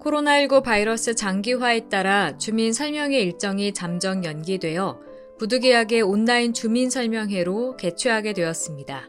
코로나19 바이러스 장기화에 따라 주민 설명회 일정이 잠정 연기되어 부득이하게 온라인 주민 설명회로 개최하게 되었습니다.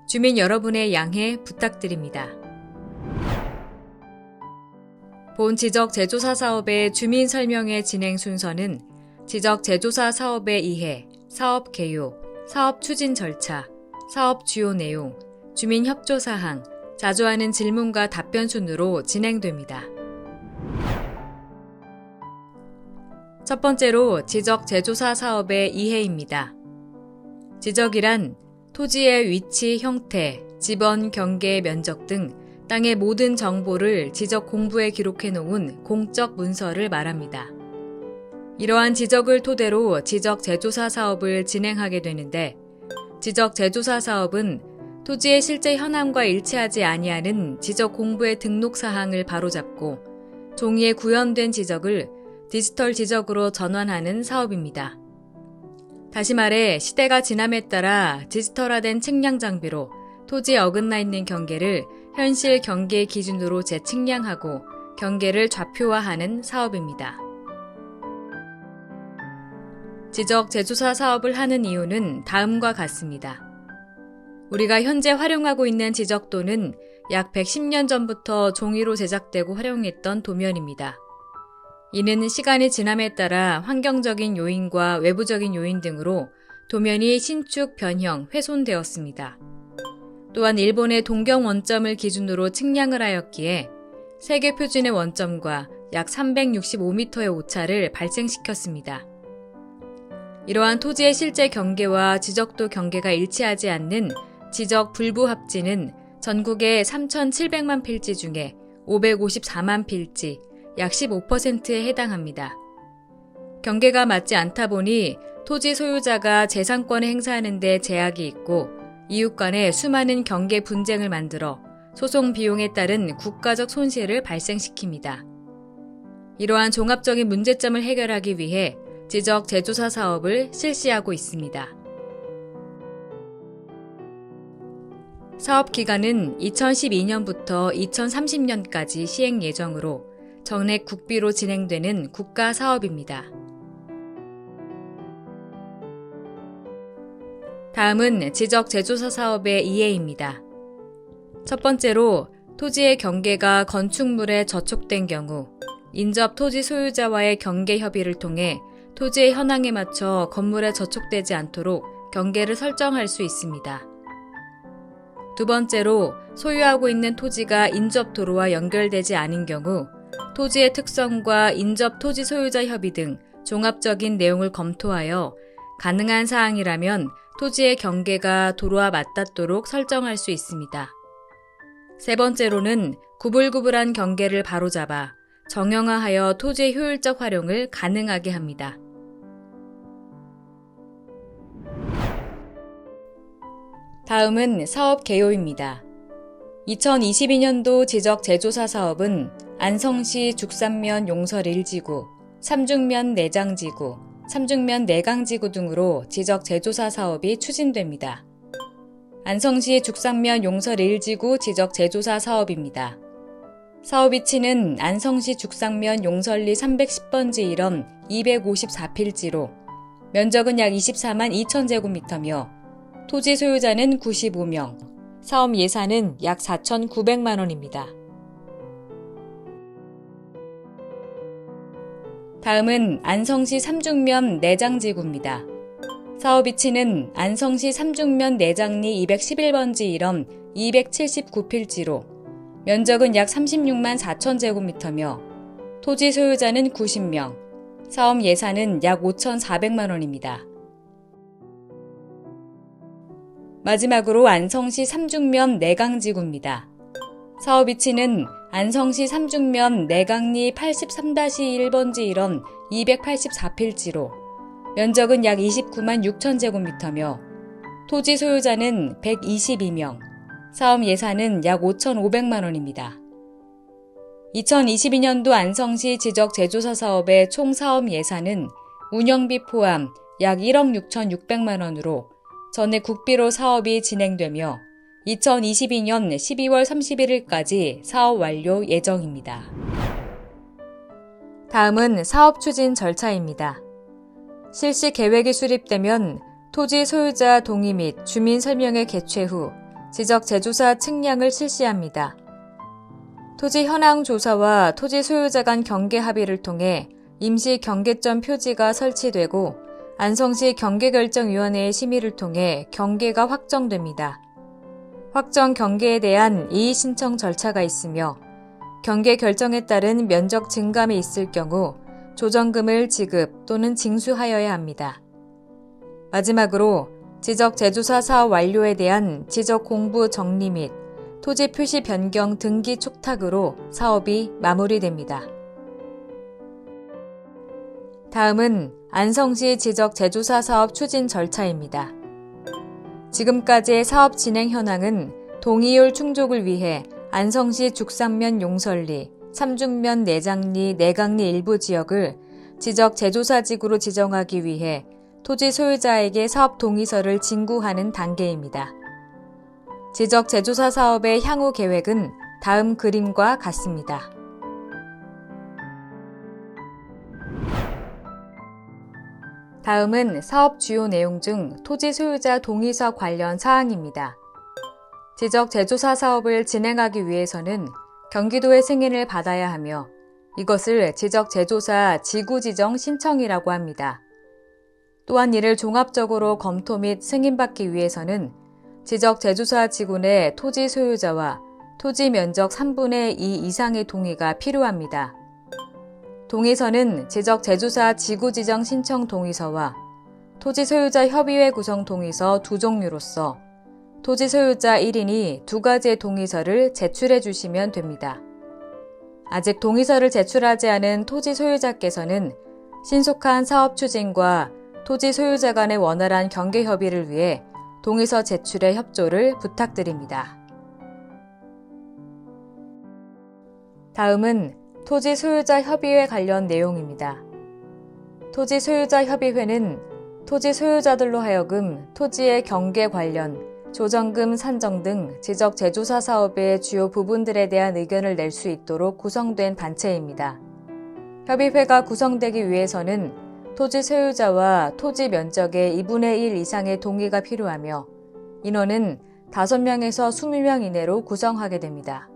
주민 여러분의 양해 부탁드립니다. 본 지적 재조사 사업의 주민 설명회 진행 순서는 지적 재조사 사업의 이해, 사업 개요, 사업 추진 절차, 사업 주요 내용, 주민 협조 사항, 자주 하는 질문과 답변 순으로 진행됩니다. 첫 번째로 지적 재조사 사업의 이해입니다. 지적이란 토지의 위치, 형태, 지번, 경계, 면적 등 땅의 모든 정보를 지적 공부에 기록해 놓은 공적 문서를 말합니다. 이러한 지적을 토대로 지적 재조사 사업을 진행하게 되는데, 지적 재조사 사업은 토지의 실제 현황과 일치하지 아니하는 지적 공부의 등록 사항을 바로잡고 종이에 구현된 지적을 디지털 지적으로 전환하는 사업입니다. 다시 말해 시대가 지남에 따라 디지털화된 측량 장비로 토지에 어긋나 있는 경계를 현실 경계 기준으로 재측량하고 경계를 좌표화하는 사업입니다. 지적 재조사 사업을 하는 이유는 다음과 같습니다. 우리가 현재 활용하고 있는 지적도는 약 110년 전부터 종이로 제작되고 활용했던 도면입니다. 이는 시간이 지남에 따라 환경적인 요인과 외부적인 요인 등으로 도면이 신축, 변형, 훼손되었습니다. 또한 일본의 동경 원점을 기준으로 측량을 하였기에 세계 표준의 원점과 약 365m의 오차를 발생시켰습니다. 이러한 토지의 실제 경계와 지적도 경계가 일치하지 않는 지적 불부합지는 전국의 3,700만 필지 중에 554만 필지, 약 15%에 해당합니다. 경계가 맞지 않다 보니 토지 소유자가 재산권을 행사하는 데 제약이 있고 이웃 간에 수많은 경계 분쟁을 만들어 소송 비용에 따른 국가적 손실을 발생시킵니다. 이러한 종합적인 문제점을 해결하기 위해 지적 재조사 사업을 실시하고 있습니다. 사업 기간은 2012년부터 2030년까지 시행 예정으로 전액 국비로 진행되는 국가 사업입니다. 다음은 지적 재조사 사업의 이해입니다. 첫 번째로 토지의 경계가 건축물에 저촉된 경우 인접 토지 소유자와의 경계 협의를 통해 토지의 현황에 맞춰 건물에 저촉되지 않도록 경계를 설정할 수 있습니다. 두 번째로 소유하고 있는 토지가 인접 도로와 연결되지 않은 경우 토지의 특성과 인접 토지 소유자 협의 등 종합적인 내용을 검토하여 가능한 사항이라면 토지의 경계가 도로와 맞닿도록 설정할 수 있습니다. 세 번째로는 구불구불한 경계를 바로잡아 정형화하여 토지의 효율적 활용을 가능하게 합니다. 다음은 사업 개요입니다. 2022년도 지적 재조사 사업은 안성시 죽산면 용설 1지구, 삼중면 내장지구, 삼중면 내강지구 등으로 지적 재조사 사업이 추진됩니다. 안성시 죽산면 용설 1지구 지적 재조사 사업입니다. 사업 위치는 안성시 죽산면 용설리 310번지 1원 254필지로 면적은 약 24만 2천 제곱미터며 토지 소유자는 95명, 사업 예산은 약 4,900만 원입니다. 다음은 안성시 삼중면 내장지구입니다. 사업 위치는 안성시 삼중면 내장리 211번지 1원 279필지로 면적은 약 36만 4천 제곱미터며 토지 소유자는 90명, 사업 예산은 약 5,400만 원입니다. 마지막으로 안성시 삼중면 내강지구입니다. 사업 위치는 안성시 삼중면 내강리 83-1번지 1원 284필지로 면적은 약 29만 6천 제곱미터며 토지 소유자는 122명, 사업 예산은 약 5,500만 원입니다. 2022년도 안성시 지적 재조사 사업의 총 사업 예산은 운영비 포함 약 1억 6,600만 원으로 전액 국비로 사업이 진행되며 2022년 12월 31일까지 사업 완료 예정입니다. 다음은 사업 추진 절차입니다. 실시 계획이 수립되면 토지 소유자 동의 및 주민 설명회 개최 후 지적 제조사 측량을 실시합니다. 토지 현황 조사와 토지 소유자 간 경계 합의를 통해 임시 경계점 표지가 설치되고 안성시 경계결정위원회의 심의를 통해 경계가 확정됩니다. 확정 경계에 대한 이의 신청 절차가 있으며 경계 결정에 따른 면적 증감이 있을 경우 조정금을 지급 또는 징수하여야 합니다. 마지막으로 지적 제조사 사업 완료에 대한 지적 공부 정리 및 토지 표시 변경 등기 촉탁으로 사업이 마무리됩니다. 다음은 안성시 지적 제조사 사업 추진 절차입니다. 지금까지의 사업 진행 현황은 동의율 충족을 위해 안성시 죽상면 용설리, 삼중면 내장리, 내강리 일부 지역을 지적 제조사지구로 지정하기 위해 토지 소유자에게 사업 동의서를 진구하는 단계입니다. 지적 제조사 사업의 향후 계획은 다음 그림과 같습니다. 다음은 사업 주요 내용 중 토지 소유자 동의서 관련 사항입니다. 지적 제조사 사업을 진행하기 위해서는 경기도의 승인을 받아야 하며 이것을 지적 제조사 지구 지정 신청이라고 합니다. 또한 이를 종합적으로 검토 및 승인받기 위해서는 지적 제조사 지구 내 토지 소유자와 토지 면적 3분의 2 이상의 동의가 필요합니다. 동의서는 지적 제조사 지구 지정 신청 동의서와 토지 소유자 협의회 구성 동의서 두 종류로서 토지 소유자 1인이 두 가지의 동의서를 제출해 주시면 됩니다. 아직 동의서를 제출하지 않은 토지 소유자께서는 신속한 사업 추진과 토지 소유자 간의 원활한 경계 협의를 위해 동의서 제출에 협조를 부탁드립니다. 다음은 토지 소유자 협의회 관련 내용입니다. 토지 소유자 협의회는 토지 소유자들로 하여금 토지의 경계 관련 조정금 산정 등 지적 제조사 사업의 주요 부분들에 대한 의견을 낼 수 있도록 구성된 단체입니다. 협의회가 구성되기 위해서는 토지 소유자와 토지 면적의 2분의 1 이상의 동의가 필요하며 인원은 5명에서 20명 이내로 구성하게 됩니다.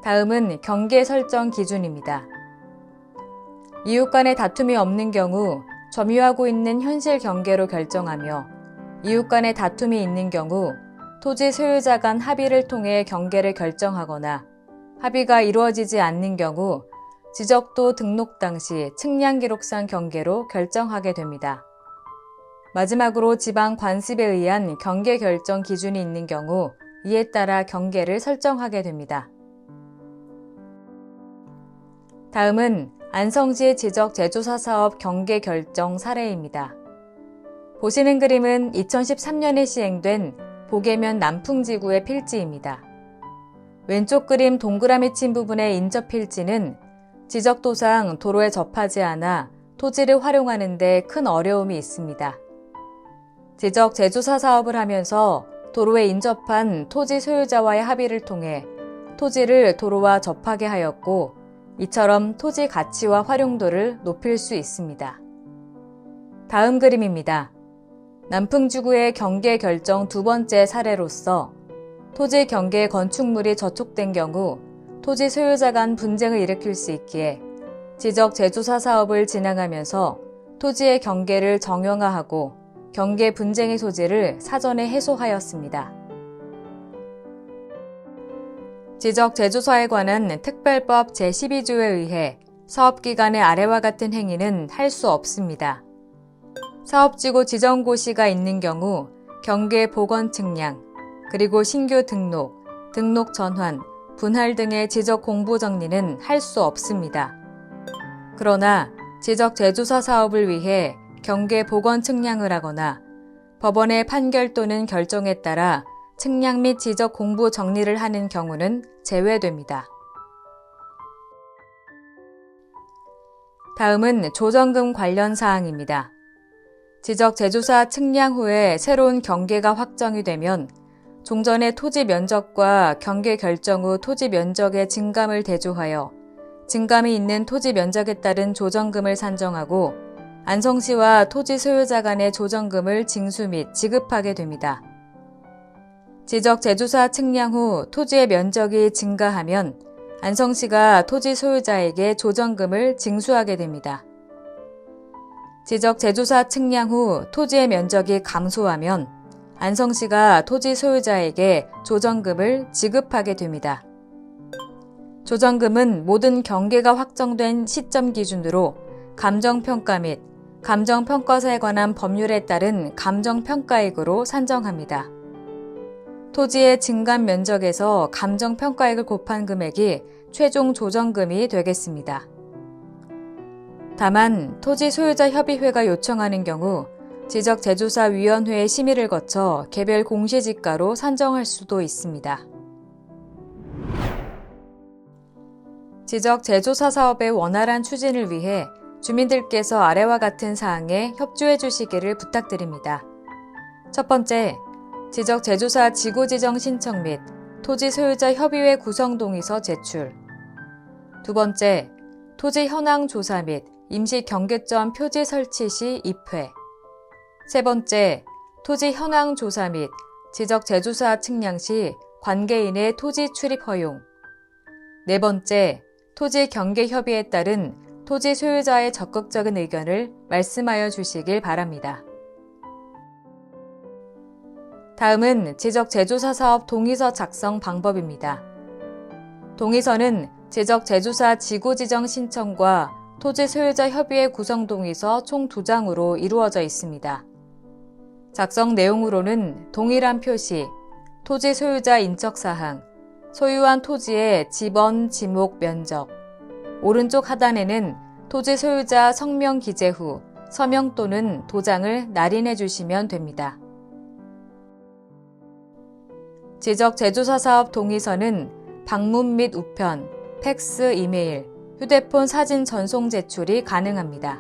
다음은 경계 설정 기준입니다. 이웃 간의 다툼이 없는 경우 점유하고 있는 현실 경계로 결정하며 이웃 간의 다툼이 있는 경우 토지 소유자 간 합의를 통해 경계를 결정하거나 합의가 이루어지지 않는 경우 지적도 등록 당시 측량기록상 경계로 결정하게 됩니다. 마지막으로 지방 관습에 의한 경계 결정 기준이 있는 경우 이에 따라 경계를 설정하게 됩니다. 다음은 안성시 지적 제조사 사업 경계 결정 사례입니다. 보시는 그림은 2013년에 시행된 보계면 남풍지구의 필지입니다. 왼쪽 그림 동그라미 친 부분의 인접 필지는 지적도상 도로에 접하지 않아 토지를 활용하는 데 큰 어려움이 있습니다. 지적 제조사 사업을 하면서 도로에 인접한 토지 소유자와의 합의를 통해 토지를 도로와 접하게 하였고 이처럼 토지 가치와 활용도를 높일 수 있습니다. 다음 그림입니다. 남풍지구의 경계 결정 두 번째 사례로서 토지 경계 건축물이 저촉된 경우 토지 소유자 간 분쟁을 일으킬 수 있기에 지적 제조사 사업을 진행하면서 토지의 경계를 정형화하고 경계 분쟁의 소지를 사전에 해소하였습니다. 지적 제조사에 관한 특별법 제12조에 의해 사업기간의 아래와 같은 행위는 할 수 없습니다. 사업지구 지정고시가 있는 경우 경계 복원 측량, 그리고 신규 등록, 등록 전환, 분할 등의 지적 공부 정리는 할 수 없습니다. 그러나 지적 제조사 사업을 위해 경계 복원 측량을 하거나 법원의 판결 또는 결정에 따라 측량 및 지적 공부 정리를 하는 경우는 제외됩니다. 다음은 조정금 관련 사항입니다. 지적 제조사 측량 후에 새로운 경계가 확정이 되면 종전의 토지 면적과 경계 결정 후 토지 면적의 증감을 대조하여 증감이 있는 토지 면적에 따른 조정금을 산정하고 안성시와 토지 소유자 간의 조정금을 징수 및 지급하게 됩니다. 지적재조사 측량 후 토지의 면적이 증가하면 안성시가 토지 소유자에게 조정금을 징수하게 됩니다. 지적재조사 측량 후 토지의 면적이 감소하면 안성시가 토지 소유자에게 조정금을 지급하게 됩니다. 조정금은 모든 경계가 확정된 시점 기준으로 감정평가 및 감정평가사에 관한 법률에 따른 감정평가액으로 산정합니다. 토지의 증감 면적에서 감정평가액을 곱한 금액이 최종 조정금이 되겠습니다. 다만 토지 소유자 협의회가 요청하는 경우 지적재조사위원회의 심의를 거쳐 개별 공시지가로 산정할 수도 있습니다. 지적재조사 사업의 원활한 추진을 위해 주민들께서 아래와 같은 사항에 협조해 주시기를 부탁드립니다. 첫 번째, 지적재조사 지구지정 신청 및 토지 소유자 협의회 구성 동의서 제출. 두 번째, 토지 현황 조사 및 임시 경계점 표지 설치 시 입회. 세 번째, 토지 현황 조사 및 지적재조사 측량 시 관계인의 토지 출입 허용. 네 번째, 토지 경계 협의에 따른 토지 소유자의 적극적인 의견을 말씀하여 주시길 바랍니다. 다음은 지적재조사 사업 동의서 작성 방법입니다. 동의서는 지적재조사 지구지정 신청과 토지 소유자 협의회 구성 동의서 총 2장으로 이루어져 있습니다. 작성 내용으로는 동일한 표시, 토지 소유자 인적사항, 소유한 토지의 지번, 지목, 면적, 오른쪽 하단에는 토지 소유자 성명 기재 후 서명 또는 도장을 날인해 주시면 됩니다. 지적재조사 사업 동의서는 방문 및 우편, 팩스, 이메일, 휴대폰 사진 전송 제출이 가능합니다.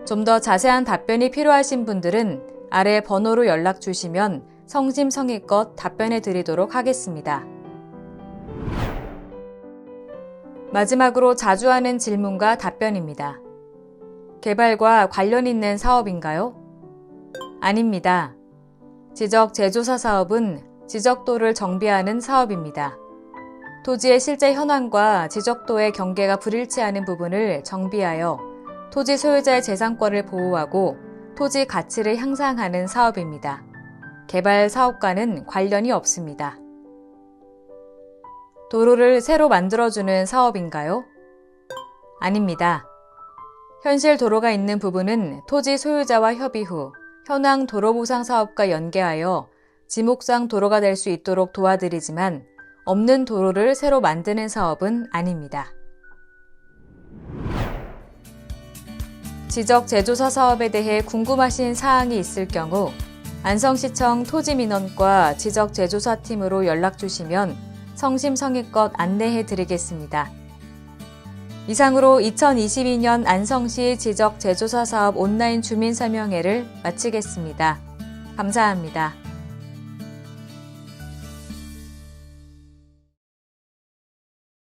좀 더 자세한 답변이 필요하신 분들은 아래 번호로 연락 주시면 성심성의껏 답변해 드리도록 하겠습니다. 마지막으로 자주 하는 질문과 답변입니다. 개발과 관련 있는 사업인가요? 아닙니다. 지적재조사 사업은 지적도를 정비하는 사업입니다. 토지의 실제 현황과 지적도의 경계가 불일치하는 부분을 정비하여 토지 소유자의 재산권을 보호하고 토지 가치를 향상하는 사업입니다. 개발 사업과는 관련이 없습니다. 도로를 새로 만들어주는 사업인가요? 아닙니다. 현실 도로가 있는 부분은 토지 소유자와 협의 후 현황 도로보상 사업과 연계하여 지목상 도로가 될 수 있도록 도와드리지만 없는 도로를 새로 만드는 사업은 아닙니다. 지적재조사 사업에 대해 궁금하신 사항이 있을 경우 안성시청 토지민원과 지적재조사팀으로 연락주시면 성심성의껏 안내해 드리겠습니다. 이상으로 2022년 안성시 지적재조사 사업 온라인 주민설명회를 마치겠습니다. 감사합니다.